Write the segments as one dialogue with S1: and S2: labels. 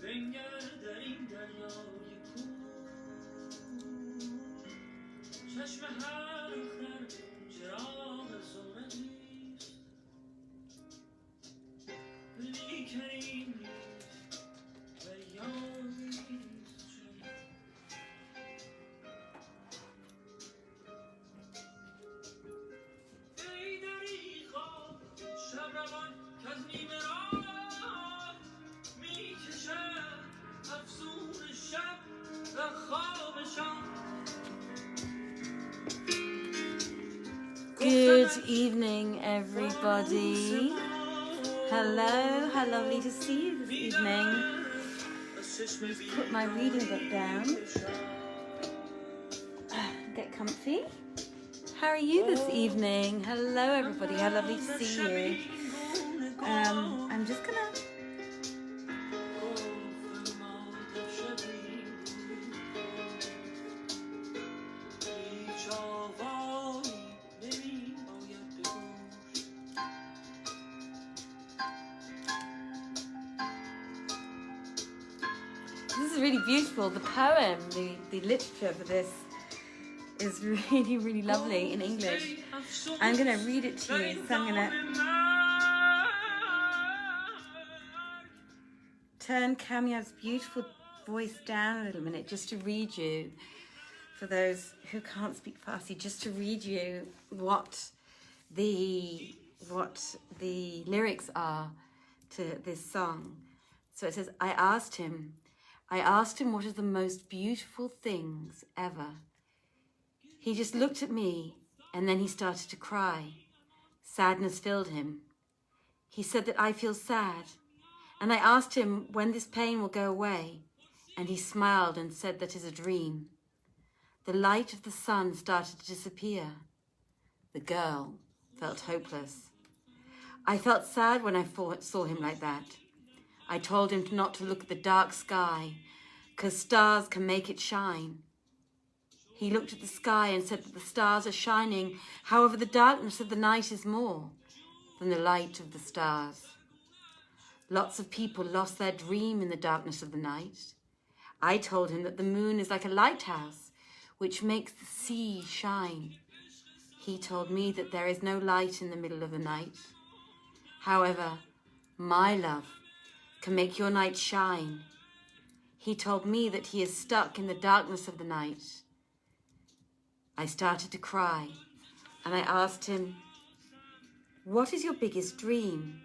S1: بنگر در این دریای کور چشم هر اختر چراغ زمره‌ایست لیکن این نیست فریادیست ای دریغا شب روان کز نیمه راه میکشد افسون شب و خوابشان.
S2: Good evening, everybody. Hello, how lovely to see you this evening. Just put my reading book down. Get comfy. How are you this evening? Hello, everybody. How lovely to see you. I'm just gonna. This is really beautiful. The poem, the literature for this is really, really lovely in English. I'm going to read it to you. So I'm going to turn Kamyab's beautiful voice down a little minute just to read you, for those who can't speak Farsi, just to read you what the lyrics are to this song. So it says, I asked him what are the most beautiful things ever. He just looked at me and then he started to cry. Sadness filled him. He said that I feel sad. And I asked him when this pain will go away. And he smiled and said that is a dream. The light of the sun started to disappear. The girl felt hopeless. I felt sad when I saw him like that. I told him not to look at the dark sky, 'cause stars can make it shine. He looked at the sky and said that the stars are shining. However, the darkness of the night is more than the light of the stars. Lots of people lost their dream in the darkness of the night. I told him that the moon is like a lighthouse, which makes the sea shine. He told me that there is no light in the middle of the night. However, my love can make your night shine. He told me that he is stuck in the darkness of the night. I started to cry, and I asked him, "What is your biggest dream?"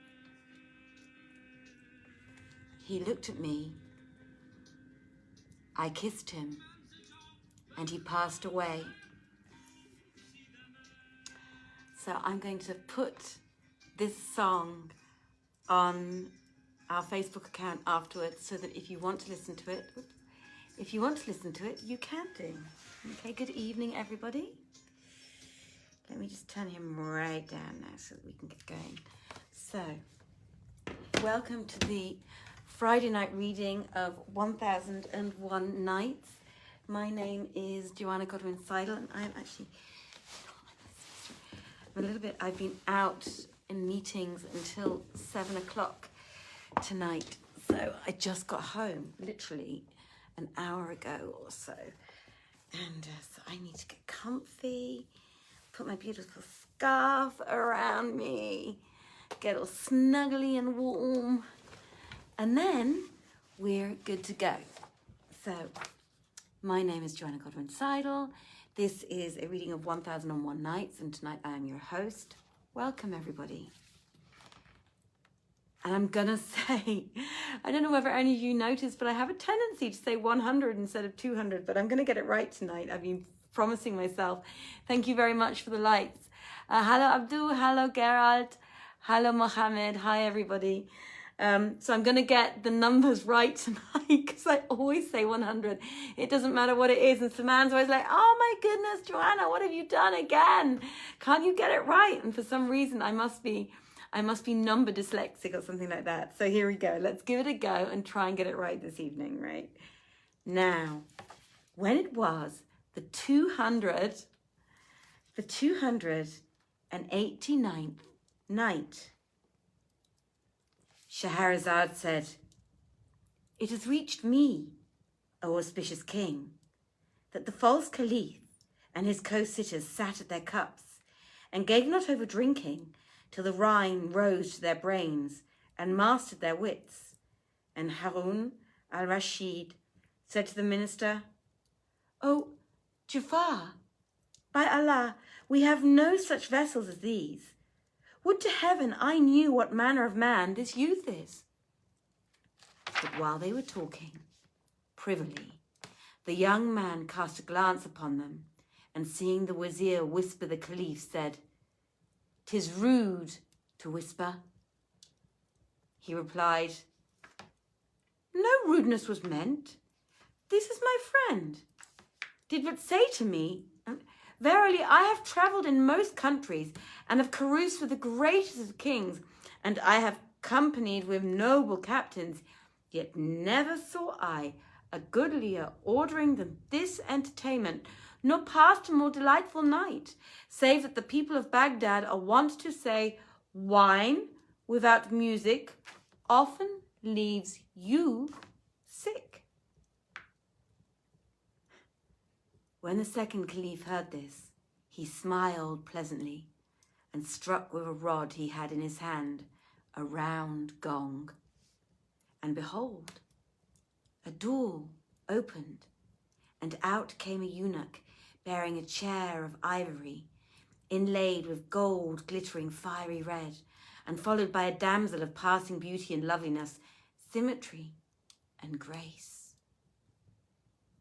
S2: He looked at me. I kissed him, and he passed away. So I'm going to put this song on our Facebook account afterwards, so that if you want to listen to it, you can do. Okay, good evening, everybody. Let me just turn him right down now so that we can get going. So, welcome to the Friday night reading of 1001 Nights. My name is Joanna Godwin-Seidl, and I'm actually I've been out in meetings until 7 o'clock tonight. So I just got home, literally an hour ago or so. And so I need to get comfy, put my beautiful scarf around me, get all snuggly and warm, and then we're good to go. So my name is Joanna Godwin-Seidl. This is a reading of 1001 Nights, and tonight I am your host. Welcome, everybody. And I'm gonna say, I don't know whether any of you noticed, but I have a tendency to say 100 instead of 200, but I'm gonna get it right tonight. I've been promising myself. Thank you very much for the likes. Hello, Abdul. Hello, Gerald. Hello, Mohammed. Hi, everybody. So I'm going to get the numbers right tonight, because I always say 100. It doesn't matter what it is. And Samantha's always like, "Oh my goodness, Joanna, what have you done again? Can't you get it right?" And for some reason, I must be number dyslexic or something like that. So here we go. Let's give it a go and try and get it right this evening, right? Now, when it was the 289th night, Scheherazade said, "It has reached me, O auspicious king, that the false caliph and his co-sitters sat at their cups and gave not over drinking till the wine rose to their brains and mastered their wits. And Harun al-Rashid said to the minister, 'O Jafar, by Allah, we have no such vessels as these. Would to heaven I knew what manner of man this youth is.' But while they were talking privily, the young man cast a glance upon them, and seeing the wazir whisper the caliph, said, ''Tis rude to whisper.' He replied, 'No rudeness was meant. This is my friend. Did but say to me, verily I have travelled in most countries, and have caroused with the greatest of kings, and I have companied with noble captains, yet never saw I a goodlier ordering than this entertainment, nor passed a more delightful night, save that the people of Baghdad are wont to say, wine without music often leaves you sick.' When the second caliph heard this, he smiled pleasantly, and struck with a rod he had in his hand a round gong. And behold, a door opened, and out came a eunuch bearing a chair of ivory, inlaid with gold glittering fiery red, and followed by a damsel of passing beauty and loveliness, symmetry and grace.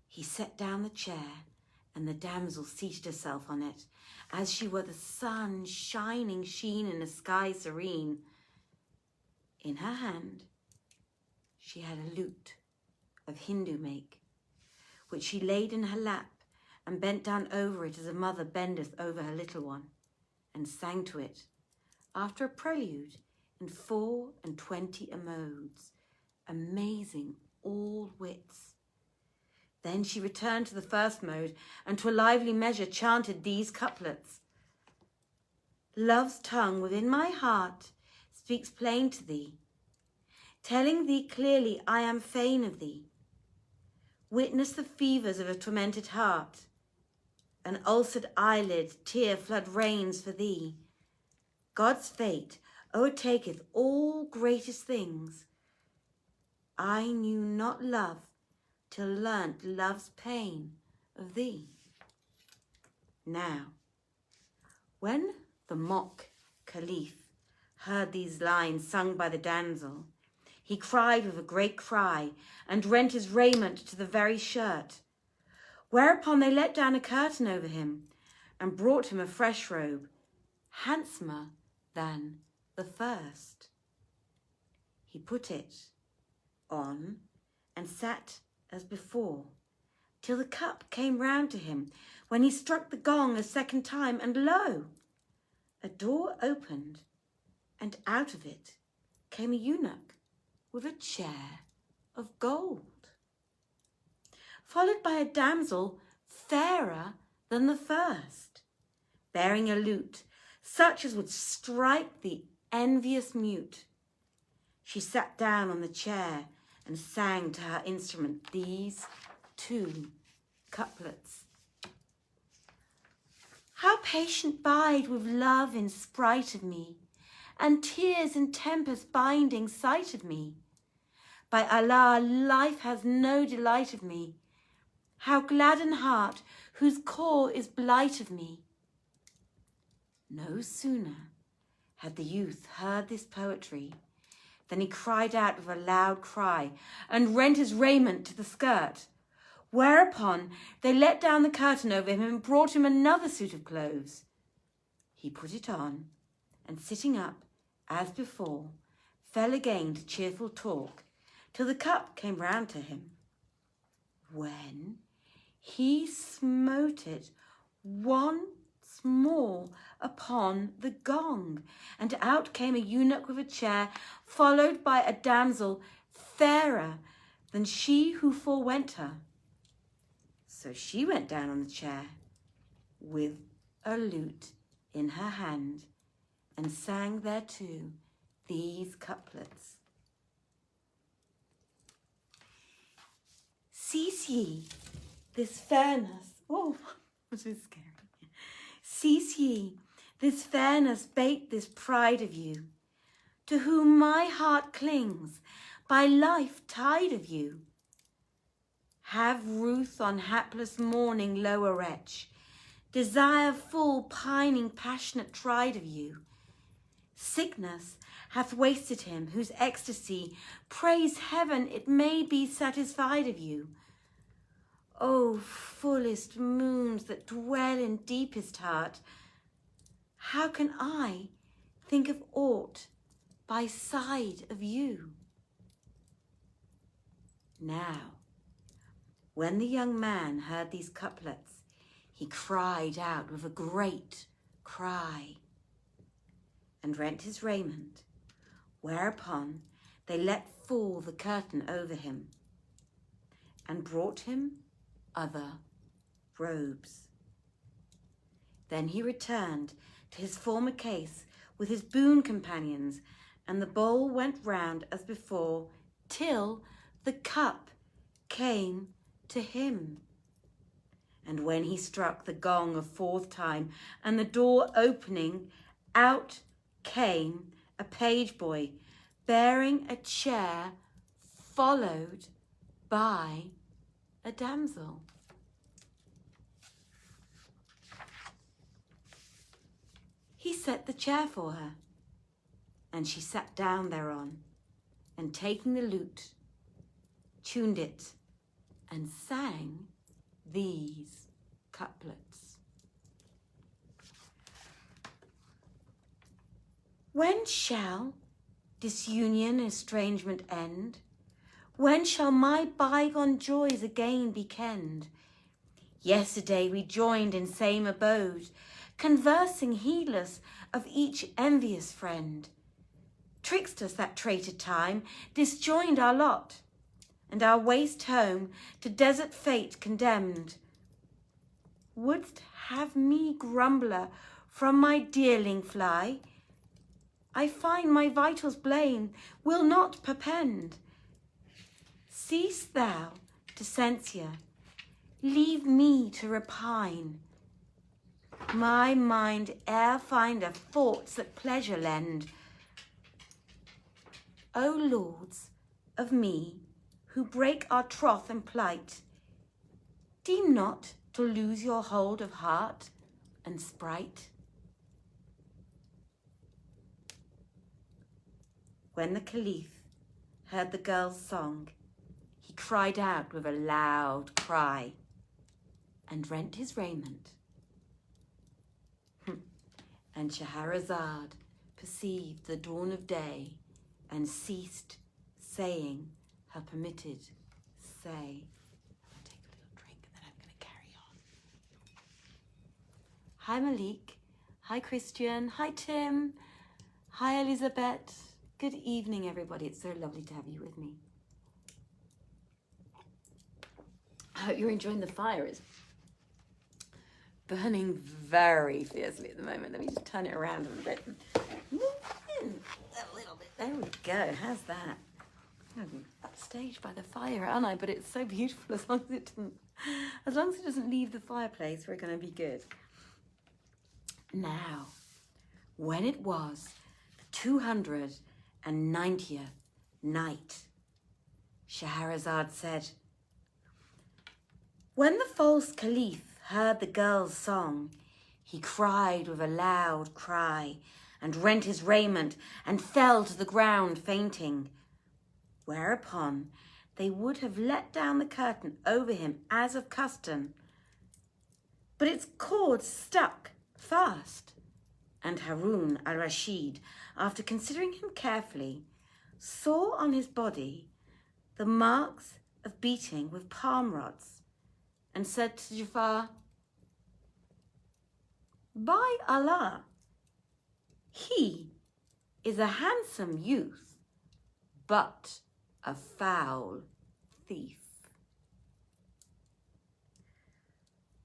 S2: He set down the chair, and the damsel seated herself on it, as she were the sun shining sheen in a sky serene. In her hand she had a lute of Hindu make, which she laid in her lap, and bent down over it as a mother bendeth over her little one, and sang to it, after a prelude in 24 modes, amazing all wits. Then she returned to the first mode, and to a lively measure chanted these couplets. Love's tongue within my heart speaks plain to thee, telling thee clearly I am fain of thee. Witness the fevers of a tormented heart, an ulcered eyelid, tear flood rains for thee. God's fate o'ertaketh all greatest things. I knew not love till learnt love's pain of thee. Now, when the mock caliph heard these lines sung by the damsel, he cried with a great cry and rent his raiment to the very shirt. Whereupon they let down a curtain over him and brought him a fresh robe, handsomer than the first. He put it on and sat as before, till the cup came round to him, when he struck the gong a second time, and lo! A door opened, and out of it came a eunuch with a chair of gold, followed by a damsel fairer than the first, bearing a lute, such as would strike the envious mute. She sat down on the chair and sang to her instrument these 2 couplets. How patient bide with love in sprite of me, and tears and tempest binding sight of me. By Allah, life has no delight of me. How gladden heart whose core is blight of me. No sooner had the youth heard this poetry than he cried out with a loud cry and rent his raiment to the skirt. Whereupon they let down the curtain over him and brought him another suit of clothes. He put it on, and sitting up, as before, fell again to cheerful talk, till the cup came round to him, when he smote it once more upon the gong, and out came a eunuch with a chair, followed by a damsel fairer than she who forewent her. So she went down on the chair with a lute in her hand and sang thereto these couplets. Cease ye this fairness. Oh, this is scary. Cease ye this fairness, bate this pride of you, to whom my heart clings by life tied of you. Have ruth on hapless mourning lower wretch, desire full pining passionate tried of you. Sickness hath wasted him, whose ecstasy praise heaven it may be satisfied of you. O fullest moons that dwell in deepest heart, how can I think of aught by side of you? Now, when the young man heard these couplets, he cried out with a great cry and rent his raiment, whereupon they let fall the curtain over him and brought him other robes. Then he returned to his former case with his boon companions, and the bowl went round as before, till the cup came to him. And when he struck the gong a 4th time, and the door opening, out came a page boy bearing a chair, followed by a damsel. He set the chair for her, and she sat down thereon, and taking the lute, tuned it, and sang these couplets. When shall disunion and estrangement end? When shall my bygone joys again be kenned? Yesterday we joined in same abode, conversing heedless of each envious friend. Twixt us that traitor time disjoined our lot, and our waste home to desert fate condemned. Wouldst have me, grumbler, from my dearling fly? I find my vitals blame will not perpend. Cease thou to censure, leave me to repine. My mind e'er findeth thoughts that pleasure lend. O lords of me who break our troth and plight, deem not to lose your hold of heart and sprite. When the Caliph heard the girl's song, he cried out with a loud cry and rent his raiment. And Scheherazade perceived the dawn of day and ceased saying her permitted say. I'll take a little drink and then I'm going to carry on. Hi Malik. Hi Christian. Hi Tim. Hi Elizabeth. Good evening everybody. It's so lovely to have you with me. I hope you're enjoying the fire. It's burning very fiercely at the moment. Let me just turn it around a little bit. Move in a little bit. There we go. How's that? I'm upstaged by the fire, aren't I? But it's so beautiful as long as it doesn't leave the fireplace, we're going to be good. Now, when it was the 290th night, Scheherazade said, when the false Caliph heard the girl's song, he cried with a loud cry and rent his raiment and fell to the ground fainting. Whereupon they would have let down the curtain over him as of custom, but its cord stuck fast, and Harun al-Rashid, after considering him carefully, saw on his body the marks of beating with palm rods, and said to Jafar, by Allah, he is a handsome youth, but a foul thief.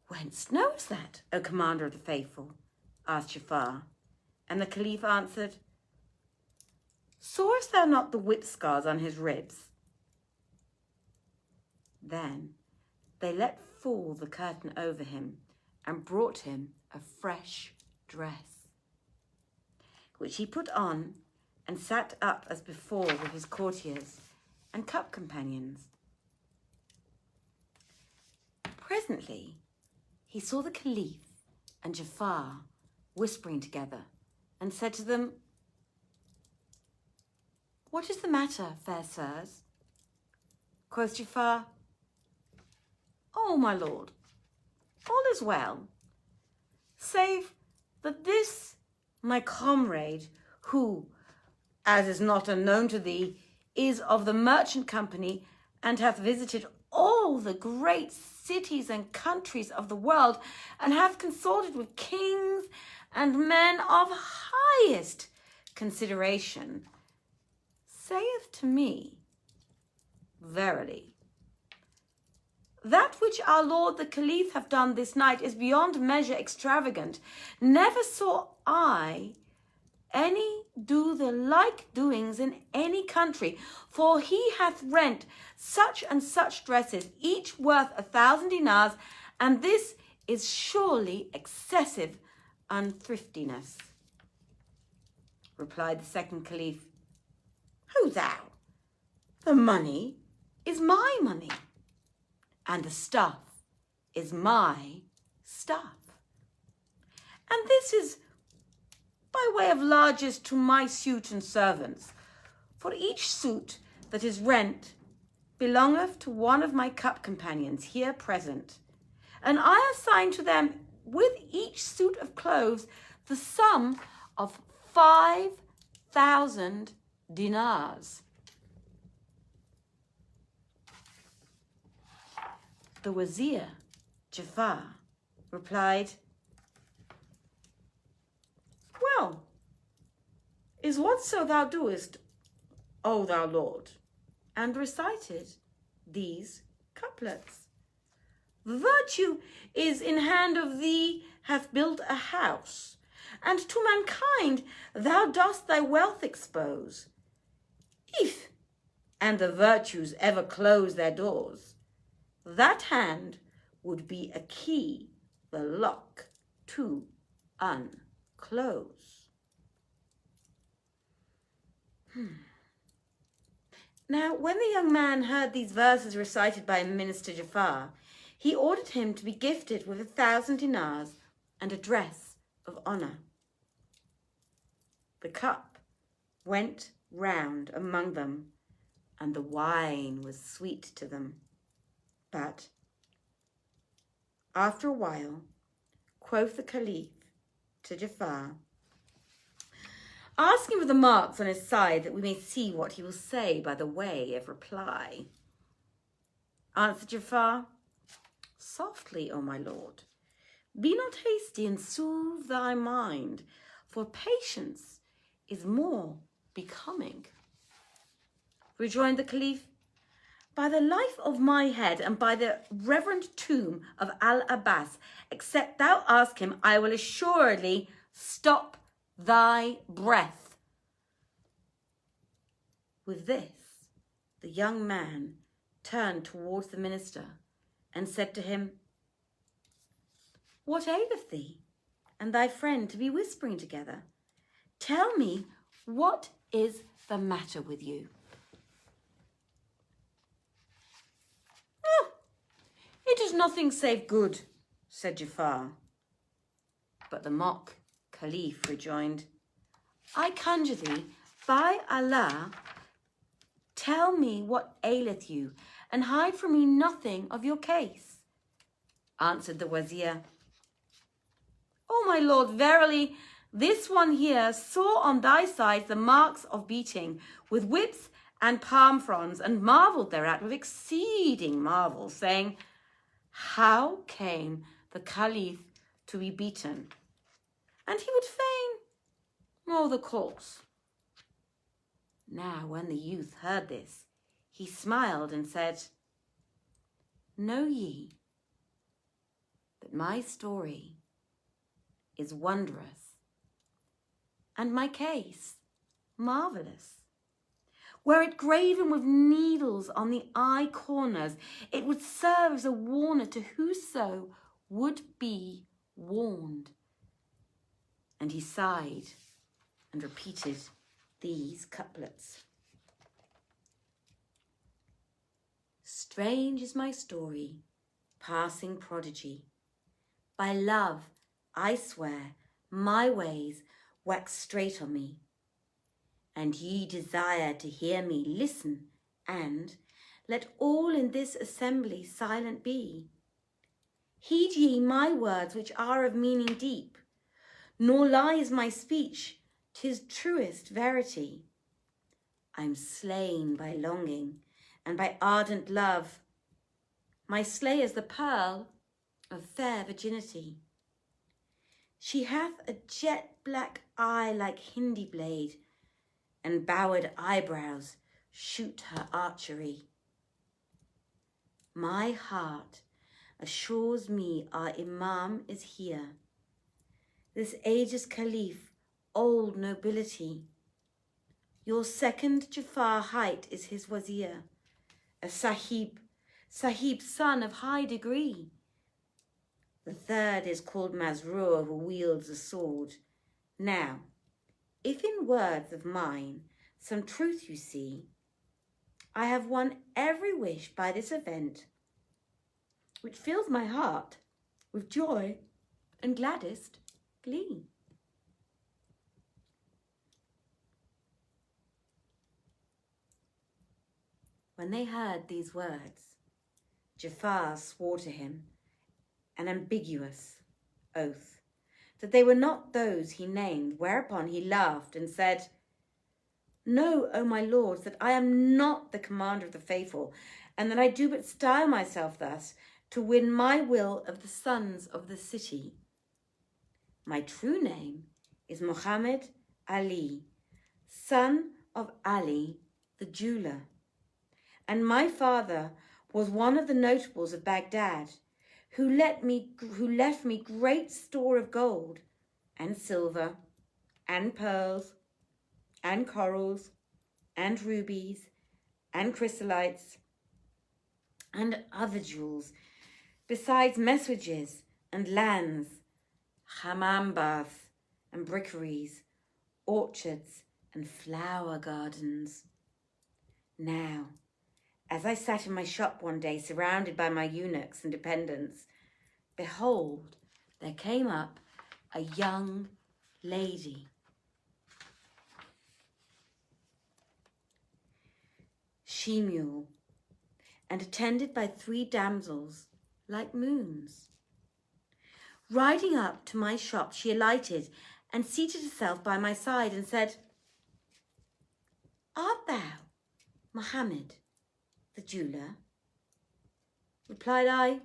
S2: Whence knowest that, O Commander of the Faithful? Asked Jafar, and the Caliph answered, sawest thou not the whip scars on his ribs? Then they let fall the curtain over him and brought him a fresh dress, which he put on and sat up as before with his courtiers and cup companions. Presently, he saw the Caliph and Jafar whispering together and said to them, what is the matter, fair sirs? Quoth Jafar, oh, my lord, all is well, save that this my comrade, who, as is not unknown to thee, is of the merchant company and hath visited all the great cities and countries of the world, and hath consorted with kings and men of highest consideration, saith to me, verily, that which our lord the Caliph hath done this night is beyond measure extravagant. Never saw I any do the like doings in any country, for he hath rent such and such dresses, each worth 1,000 dinars, and this is surely excessive unthriftiness. Replied the second Caliph, who thou? The money is my money, and the stuff is my stuff. And this is by way of largesse to my suit and servants. For each suit that is rent belongeth to one of my cup companions here present, and I assign to them with each suit of clothes the sum of 5,000 dinars. The Wazir, Jafar, replied, well, is whatso thou doest, O thou Lord, and recited these couplets. Virtue is in hand of thee hath built a house, and to mankind thou dost thy wealth expose. If, and the virtues ever close their doors, that hand would be a key the lock to unclose. Now, when the young man heard these verses recited by Minister Jafar, he ordered him to be gifted with 1,000 dinars and a dress of honour. The cup went round among them, and the wine was sweet to them. But after a while, quoth the Caliph to Jafar, "Ask him for the marks on his side, that we may see what he will say by the way of reply." Answered Jafar, "Softly, O my lord. Be not hasty and soothe thy mind, for patience is more becoming." Rejoined the Caliph, "By the life of my head and by the reverend tomb of Al-Abbas, except thou ask him, I will assuredly stop thy breath." With this, the young man turned towards the minister and said to him, "What aileth thee and thy friend to be whispering together? Tell me, what is the matter with you?" "Oh, it is nothing save good," said Jafar. But the mock Caliph rejoined, "I conjure thee, by Allah, tell me what aileth you, and hide from me nothing of your case." Answered the wazir, "O my lord, verily, this one here saw on thy sides the marks of beating with whips and palm fronds, and marvelled thereat with exceeding marvel, saying, How came the Caliph to be beaten? And he would fain know the cause." Now when the youth heard this, he smiled and said, "Know ye that my story is wondrous, and my case marvellous. Were it graven with needles on the eye corners, it would serve as a warner to whoso would be warned." And he sighed and repeated these couplets. "Strange is my story, passing prodigy. By love, I swear, my ways wax straight on me. And ye desire to hear me, listen, and let all in this assembly silent be. Heed ye my words, which are of meaning deep, nor lies my speech, 'tis truest verity. I'm slain by longing and by ardent love. My slayer's the pearl of fair virginity. She hath a jet black eye like Hindi blade, and bowered eyebrows shoot her archery. My heart assures me our Imam is here, this age's Caliph, old nobility. Your second Jafar height is his wazir, a sahib son of high degree. The third is called Masrur, who wields a sword. Now, if in words of mine some truth you see, I have won every wish by this event, which fills my heart with joy and gladdest glee." When they heard these words, Jafar swore to him an ambiguous oath that they were not those he named, whereupon he laughed and said, "Know, O my lords, that I am not the commander of the faithful, and that I do but style myself thus to win my will of the sons of the city. My true name is Muhammad Ali, son of Ali the jeweler, and my father was one of the notables of Baghdad, who left me great store of gold and silver and pearls and corals and rubies and chrysolites and other jewels, besides messuages and lands, hammam baths and brickeries, orchards and flower gardens. Now, as I sat in my shop one day, surrounded by my eunuchs and dependents, behold, there came up a young lady. She-mule, and attended by 3 damsels like moons. Riding up to my shop, she alighted and seated herself by my side and said, "Art thou Mohammed, the jeweller?" Replied I,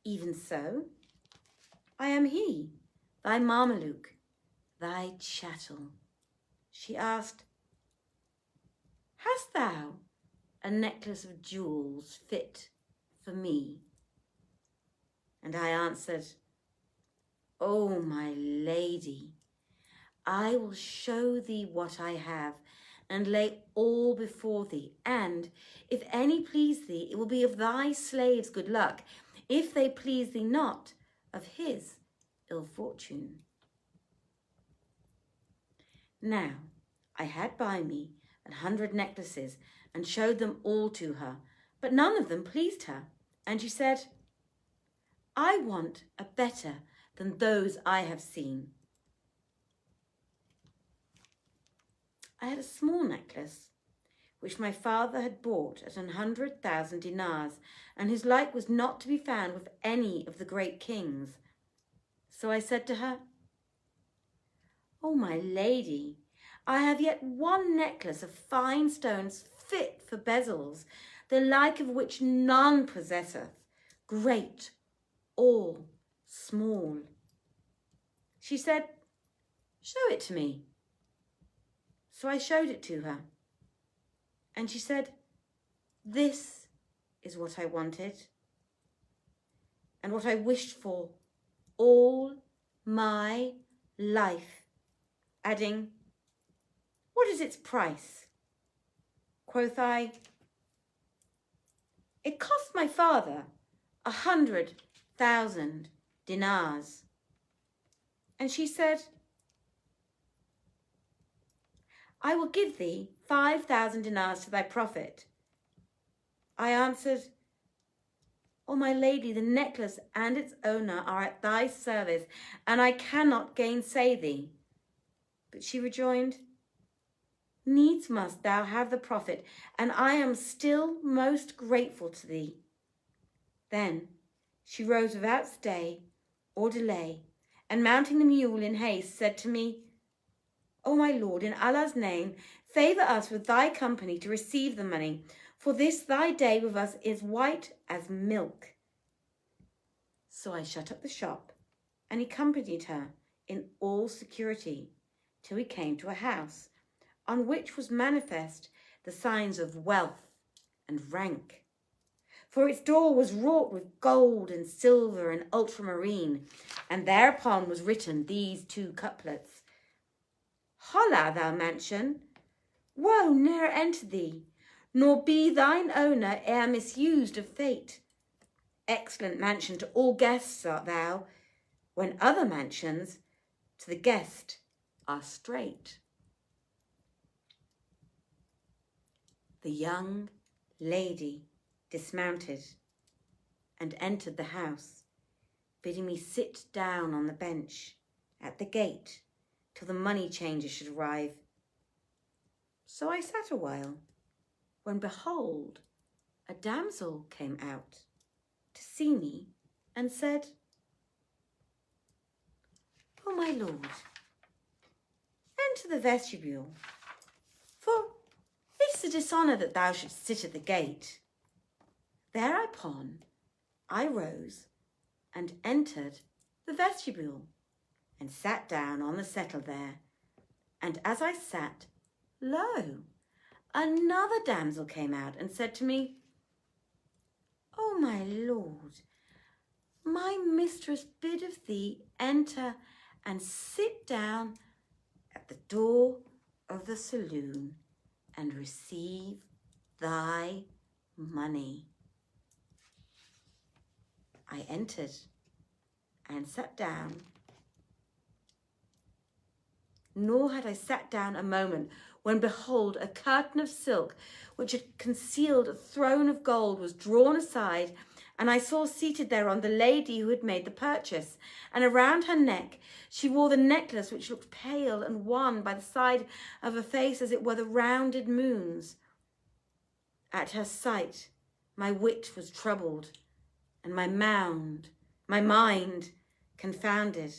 S2: "Even so, I am he, thy Mameluke, thy chattel." She asked, "Hast thou a necklace of jewels fit for me?" And I answered, "O my lady, I will show thee what I have and lay all before thee, and if any please thee, it will be of thy slaves' good luck. If they please thee not, of his ill fortune." Now I had by me 100 necklaces and showed them all to her, but none of them pleased her. And she said, "I want a better than those I have seen." I had a small necklace, which my father had bought at 100,000 dinars, and whose like was not to be found with any of the great kings. So I said to her, "O my lady, I have yet one necklace of fine stones fit for bezels, the like of which none possesseth, great or small." She said, "Show it to me." So I showed it to her, and she said, "This is what I wanted, and what I wished for all my life," adding, "What is its price?" Quoth I, "It cost my father 100,000 dinars." And she said, "I will give thee 5,000 dinars to thy profit." I answered, "O my lady, the necklace and its owner are at thy service, and I cannot gainsay thee." But she rejoined, "Needs must thou have the profit, and I am still most grateful to thee." Then she rose without stay or delay, and mounting the mule in haste, said to me, "O my lord, in Allah's name, favour us with thy company to receive the money, for this thy day with us is white as milk." So I shut up the shop and accompanied her in all security till we came to a house on which was manifest the signs of wealth and rank. For its door was wrought with gold and silver and ultramarine, and thereupon was written these 2 couplets: "Holla, thou mansion, woe ne'er enter thee, nor be thine owner e'er misused of fate. Excellent mansion to all guests art thou, when other mansions to the guest are strait." The young lady dismounted and entered the house, bidding me sit down on the bench at the gate till the money changer should arrive. So I sat a while, when behold, a damsel came out to see me and said, "O my lord, enter the vestibule, for it is a dishonour that thou shouldst sit at the gate." Thereupon I rose and entered the vestibule and sat down on the settle there. And as I sat, lo, another damsel came out and said to me, "O my lord, my mistress biddeth thee enter and sit down at the door of the saloon and receive thy money." I entered and sat down, nor had I sat down a moment when behold, a curtain of silk, which had concealed a throne of gold, was drawn aside, and I saw seated thereon the lady who had made the purchase, and around her neck she wore the necklace which looked pale and wan by the side of her face, as it were the rounded moons. At her sight my wit was troubled, and my mind confounded,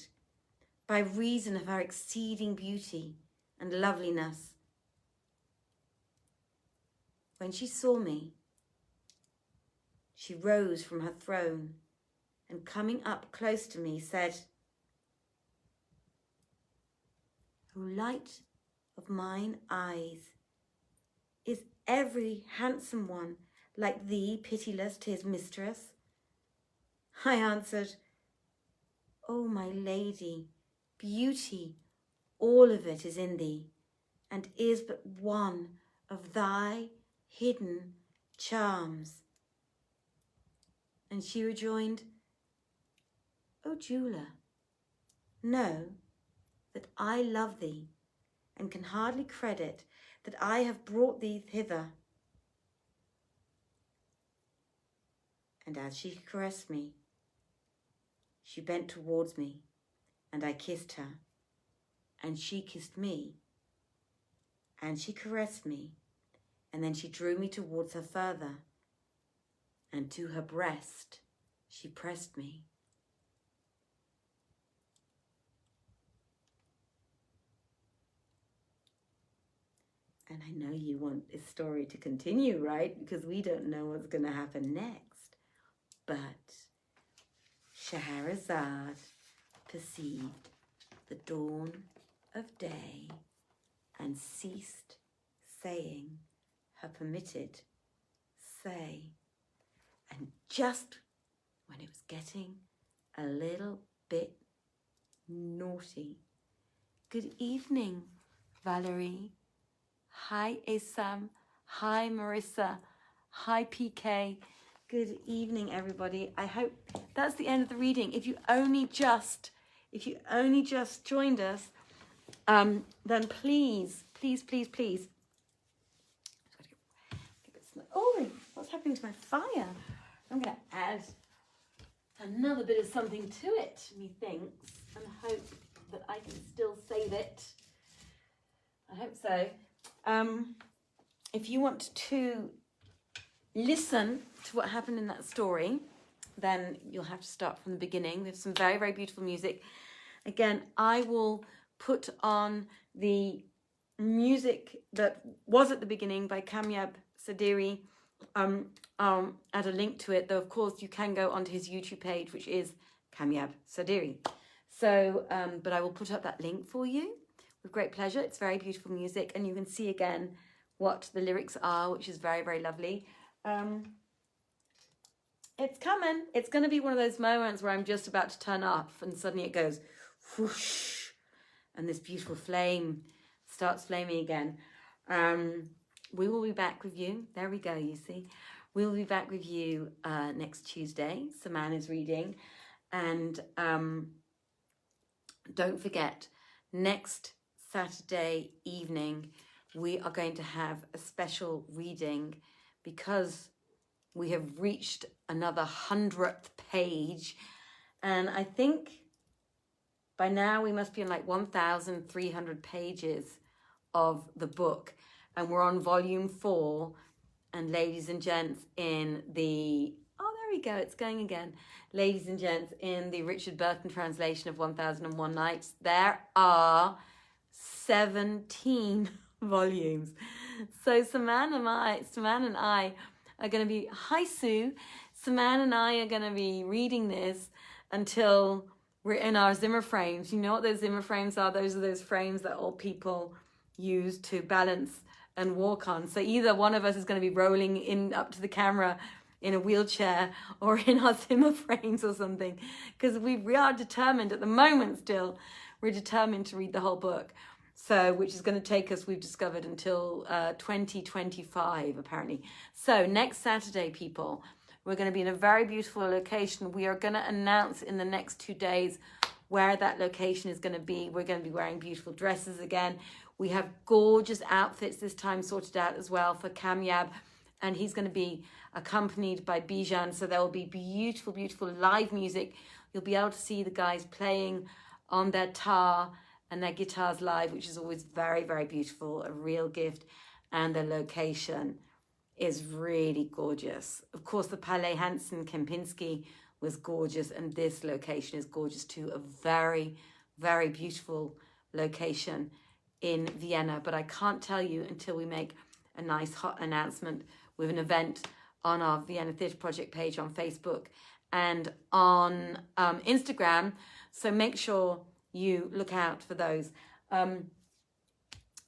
S2: by reason of her exceeding beauty and loveliness. When she saw me, she rose from her throne, and coming up close to me said, O light of mine eyes, is every handsome one like thee pitiless to his mistress? I answered, O my lady, beauty, all of it is in thee, and is but one of thy hidden charms. And she rejoined, O jeweler, know that I love thee, and can hardly credit that I have brought thee hither. And as she caressed me, she bent towards me, and I kissed her, and she kissed me, and she caressed me, and then she drew me towards her further, and to her breast she pressed me. And I know you want this story to continue, right? Because we don't know what's going to happen next. But Scheherazade perceived the dawn of day and ceased saying her permitted say. And just when it was getting a little bit naughty. Good evening, Valerie. Hi, Isam. Hi, Marissa. Hi, PK. Good evening, everybody. I hope that's the end of the reading. If you only just joined us, then please. Oh, what's happening to my fire? I'm going to add another bit of something to it, methinks, and hope that I can still save it. I hope so. If you want to listen to what happened in that story, then you'll have to start from the beginning. There's some very, very beautiful music. Again, I will put on the music that was at the beginning by Kamyab Sadiri. Add a link to it, though of course you can go onto his YouTube page, which is Kamyab Sadiri. So, but I will put up that link for you with great pleasure. It's very beautiful music, and you can see again what the lyrics are, which is very, very lovely. It's coming. It's going to be one of those moments where I'm just about to turn off, and suddenly it goes whoosh, and this beautiful flame starts flaming again. We will be back with you. There we go, you see. We will be back with you next Tuesday. Samantha's reading. And don't forget, next Saturday evening, we are going to have a special reading because we have reached another 100th page. And I think by now we must be in like 1,300 pages of the book. And we're on volume 4. And ladies and gents, in the... Oh, there we go. It's going again. Ladies and gents, in the Richard Burton translation of 1001 Nights, there are 17 volumes. So Samantha and I are going to be... Hi, Sue. Samantha and I are going to be reading this until we're in our Zimmer frames. You know what those Zimmer frames are? Those are those frames that old people use to balance and walk on. So either one of us is going to be rolling in up to the camera in a wheelchair or in our Zimmer frames or something, because we are determined at the moment still, we're determined to read the whole book. So, which is going to take us, we've discovered, until 2025 apparently. So next Saturday, people, we're going to be in a very beautiful location. We are going to announce in the next 2 days where that location is going to be. We're going to be wearing beautiful dresses again. We have gorgeous outfits this time sorted out as well for Kamyab, and he's going to be accompanied by Bijan. So there will be beautiful, beautiful live music. You'll be able to see the guys playing on their tar and their guitars live, which is always very, very beautiful, a real gift. And the location is really gorgeous. Of course, the Palais Hansen Kempinski was gorgeous, and this location is gorgeous too. A very, very beautiful location in Vienna. But I can't tell you until we make a nice hot announcement with an event on our Vienna Theatre Project page on Facebook and on Instagram. So make sure you look out for those.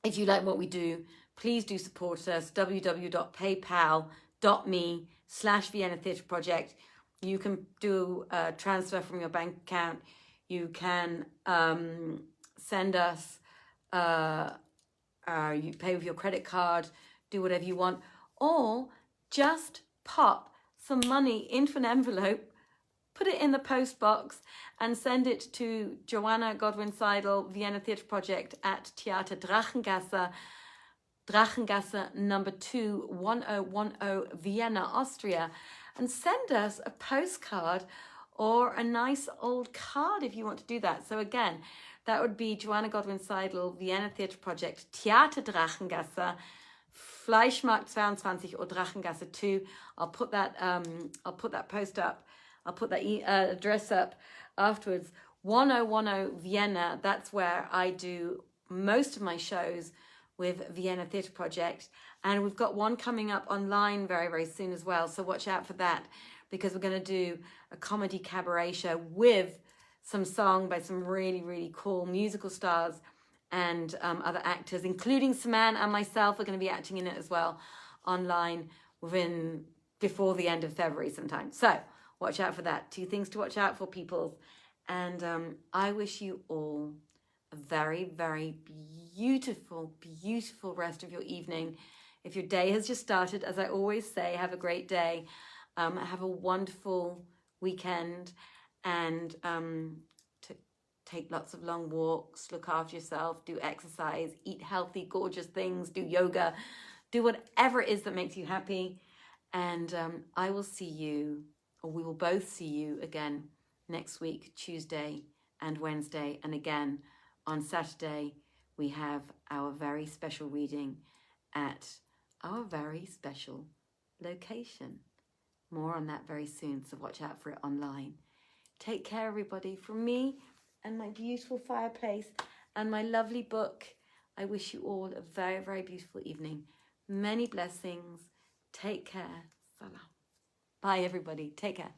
S2: If you like what we do, please do support us. www.paypal.me/Vienna Theatre Project. You can do a transfer from your bank account. You can send us, you pay with your credit card, do whatever you want, or just pop some money into an envelope, put it in the post box, and send it to Joanna, Godwin-Seidl, Vienna Theatre Project at Theater Drachengasse number 2, 1010, Vienna, Austria, and send us a postcard or a nice old card if you want to do that. So again, that would be Joanna Godwin-Seidl, Vienna Theatre Project, Theater Drachengasse, Fleischmarkt 22 or Drachengasse 2. I'll put that post up. I'll put that address up afterwards. 1010 Vienna. That's where I do most of my shows with Vienna Theatre Project, and we've got one coming up online very, very soon as well. So watch out for that, because we're going to do a comedy cabaret show with some song by some really, really cool musical stars and other actors, including Saman and myself are going to be acting in it as well online before the end of February sometime. So watch out for that. 2 things to watch out for, people. And I wish you all a very, very beautiful, beautiful rest of your evening. If your day has just started, as I always say, have a great day. Have a wonderful weekend, and take lots of long walks, look after yourself, do exercise, eat healthy, gorgeous things, do yoga, do whatever it is that makes you happy. And I will see you, or we will both see you again next week, Tuesday and Wednesday. And again, on Saturday, we have our very special reading at our very special location. More on that very soon, so watch out for it online. Take care, everybody. From me and my beautiful fireplace and my lovely book, I wish you all a very, very beautiful evening. Many blessings. Take care. Salam. Bye, everybody. Take care.